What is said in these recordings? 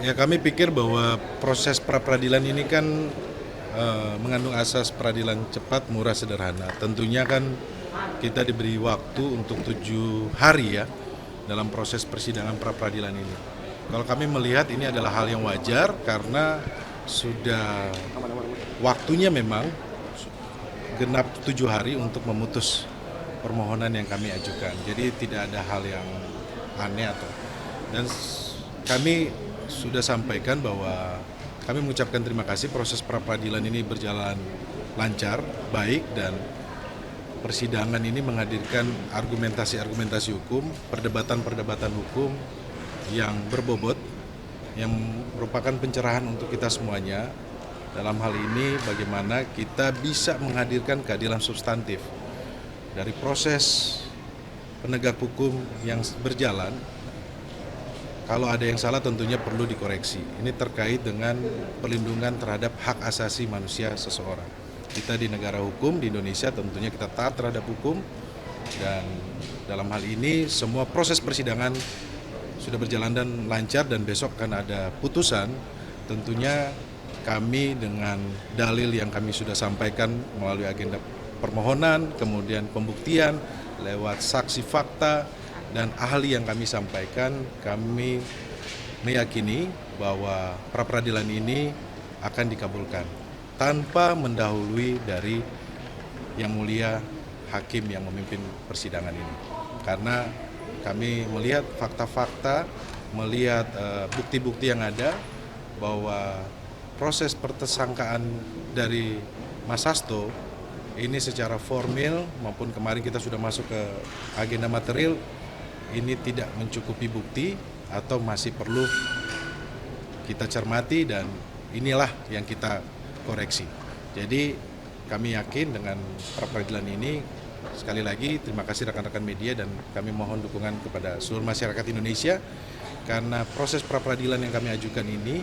Ya, kami pikir bahwa proses pra-peradilan ini kan mengandung asas peradilan cepat, murah, sederhana. Tentunya kan kita diberi waktu untuk 7 hari ya dalam proses persidangan pra-peradilan ini. Kalau kami melihat ini adalah hal yang wajar karena sudah waktunya memang genap 7 hari untuk memutus permohonan yang kami ajukan. Jadi tidak ada hal yang aneh dan kami sudah sampaikan bahwa kami mengucapkan terima kasih proses pra-peradilan ini berjalan lancar, baik, dan persidangan ini menghadirkan argumentasi-argumentasi hukum, perdebatan-perdebatan hukum yang berbobot, yang merupakan pencerahan untuk kita semuanya. Dalam hal ini bagaimana kita bisa menghadirkan keadilan substantif dari proses penegak hukum yang berjalan. Kalau ada yang salah tentunya perlu dikoreksi. Ini terkait dengan perlindungan terhadap hak asasi manusia seseorang. Kita di negara hukum di Indonesia tentunya kita taat terhadap hukum, dan dalam hal ini semua proses persidangan sudah berjalan dan lancar, dan besok akan ada putusan. Tentunya kami dengan dalil yang kami sudah sampaikan melalui agenda permohonan, kemudian pembuktian lewat saksi fakta dan ahli yang kami sampaikan, kami meyakini bahwa pra-peradilan ini akan dikabulkan tanpa mendahului dari Yang Mulia Hakim yang memimpin persidangan ini. Karena kami melihat fakta-fakta, melihat bukti-bukti yang ada bahwa proses pertersangkaan dari Mas Hasto ini secara formil maupun kemarin kita sudah masuk ke agenda material, ini tidak mencukupi bukti atau masih perlu kita cermati, dan inilah yang kita koreksi. Jadi kami yakin dengan pra-peradilan ini, sekali lagi terima kasih rekan-rekan media, dan kami mohon dukungan kepada seluruh masyarakat Indonesia karena proses pra-peradilan yang kami ajukan ini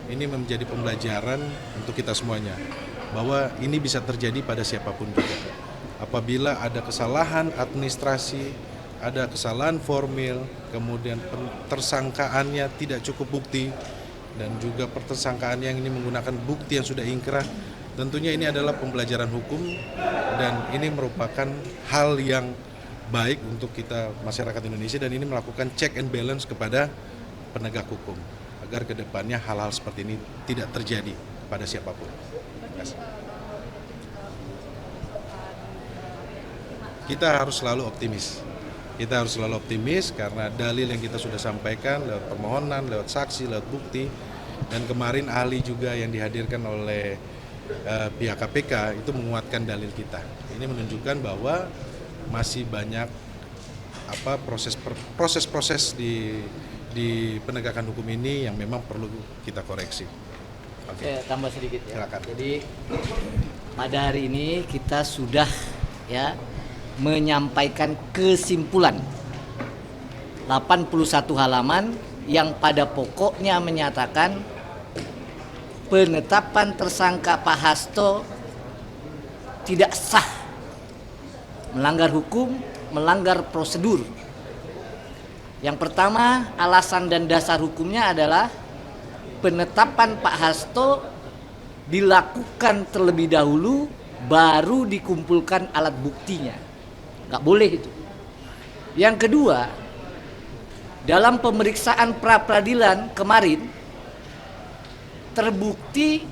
menjadi pembelajaran untuk kita semuanya bahwa ini bisa terjadi pada siapapun juga. Apabila ada kesalahan administrasi, ada kesalahan formil, kemudian tersangkaannya tidak cukup bukti, dan juga pertersangkaannya yang ini menggunakan bukti yang sudah ingkrah, tentunya ini adalah pembelajaran hukum, dan ini merupakan hal yang baik untuk kita masyarakat Indonesia, dan ini melakukan check and balance kepada penegak hukum agar kedepannya hal-hal seperti ini tidak terjadi pada siapapun. Terima kasih. Kita harus selalu optimis. Kita harus selalu optimis karena dalil yang kita sudah sampaikan lewat permohonan, lewat saksi, lewat bukti, dan kemarin ahli juga yang dihadirkan oleh pihak KPK itu menguatkan dalil kita. Ini menunjukkan bahwa masih banyak proses-proses di penegakan hukum ini yang memang perlu kita koreksi. Oke, tambah sedikit ya. Silakan. Jadi pada hari ini kita sudah menyampaikan kesimpulan 81 halaman yang pada pokoknya menyatakan penetapan tersangka Pak Hasto tidak sah, melanggar hukum, melanggar prosedur. Yang pertama, alasan dan dasar hukumnya adalah penetapan Pak Hasto dilakukan terlebih dahulu baru dikumpulkan alat buktinya. Nggak boleh itu. Yang kedua, dalam pemeriksaan pra-peradilan kemarin terbukti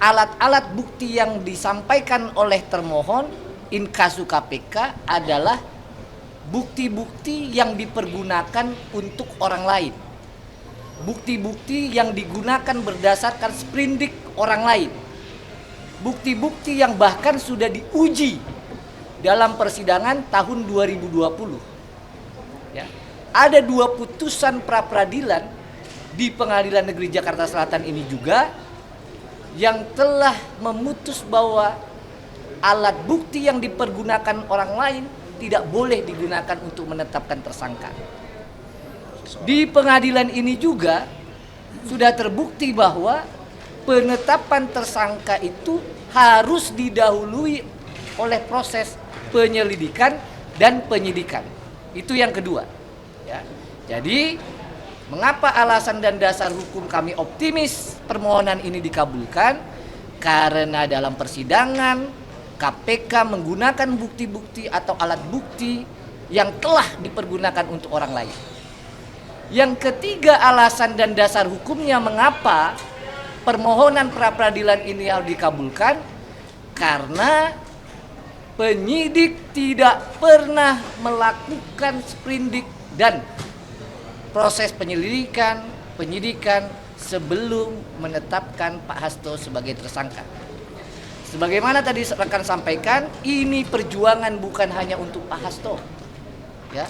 alat-alat bukti yang disampaikan oleh termohon in casu KPK adalah bukti-bukti yang dipergunakan untuk orang lain. Bukti-bukti yang digunakan berdasarkan sprindik orang lain. Bukti-bukti yang bahkan sudah diuji dalam persidangan tahun 2020. Ya. Ada 2 putusan pra-peradilan di Pengadilan Negeri Jakarta Selatan ini juga yang telah memutus bahwa alat bukti yang dipergunakan orang lain tidak boleh digunakan untuk menetapkan tersangka. Di pengadilan ini juga sudah terbukti bahwa penetapan tersangka itu harus didahului oleh proses penyelidikan dan penyidikan. Itu yang kedua. Ya. Jadi Mengapa alasan dan dasar hukum kami optimis permohonan ini dikabulkan? Karena dalam persidangan KPK menggunakan bukti-bukti atau alat bukti yang telah dipergunakan untuk orang lain. Yang ketiga alasan dan dasar hukumnya mengapa permohonan pra-peradilan ini harus dikabulkan, karena penyidik tidak pernah melakukan sprindik dan proses penyidikan sebelum menetapkan Pak Hasto sebagai tersangka. Sebagaimana tadi rekan sampaikan, ini perjuangan bukan hanya untuk Pak Hasto. Ya.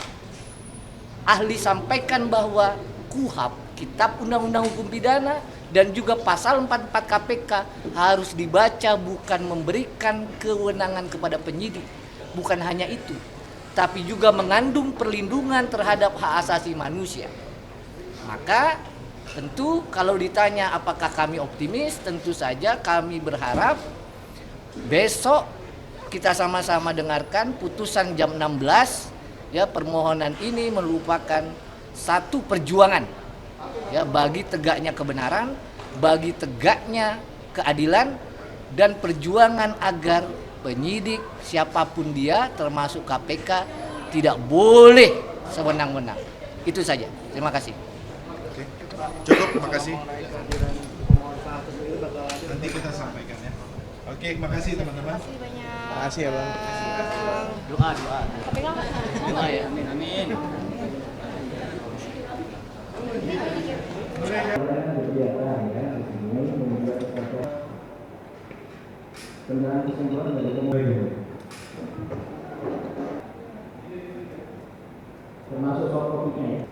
Ahli sampaikan bahwa KUHP, Kitab Undang-Undang Hukum Pidana, dan juga pasal 44 KPK harus dibaca bukan memberikan kewenangan kepada penyidik. Bukan hanya itu, tapi juga mengandung perlindungan terhadap hak asasi manusia. Maka tentu kalau ditanya apakah kami optimis, tentu saja kami berharap besok kita sama-sama dengarkan putusan jam 16. Ya, permohonan ini merupakan satu perjuangan ya bagi tegaknya kebenaran, bagi tegaknya keadilan, dan perjuangan agar penyidik siapapun dia termasuk KPK tidak boleh sewenang-wenang. Itu saja. Terima kasih. Oke. Cukup, terima kasih. Nanti kita sampaikan ya. Oke, terima kasih teman-teman. Terima kasih banyak. Terima kasih ya Bang. Doa. KPK Doa ya. Amin. termasuk soft copy-nya ya.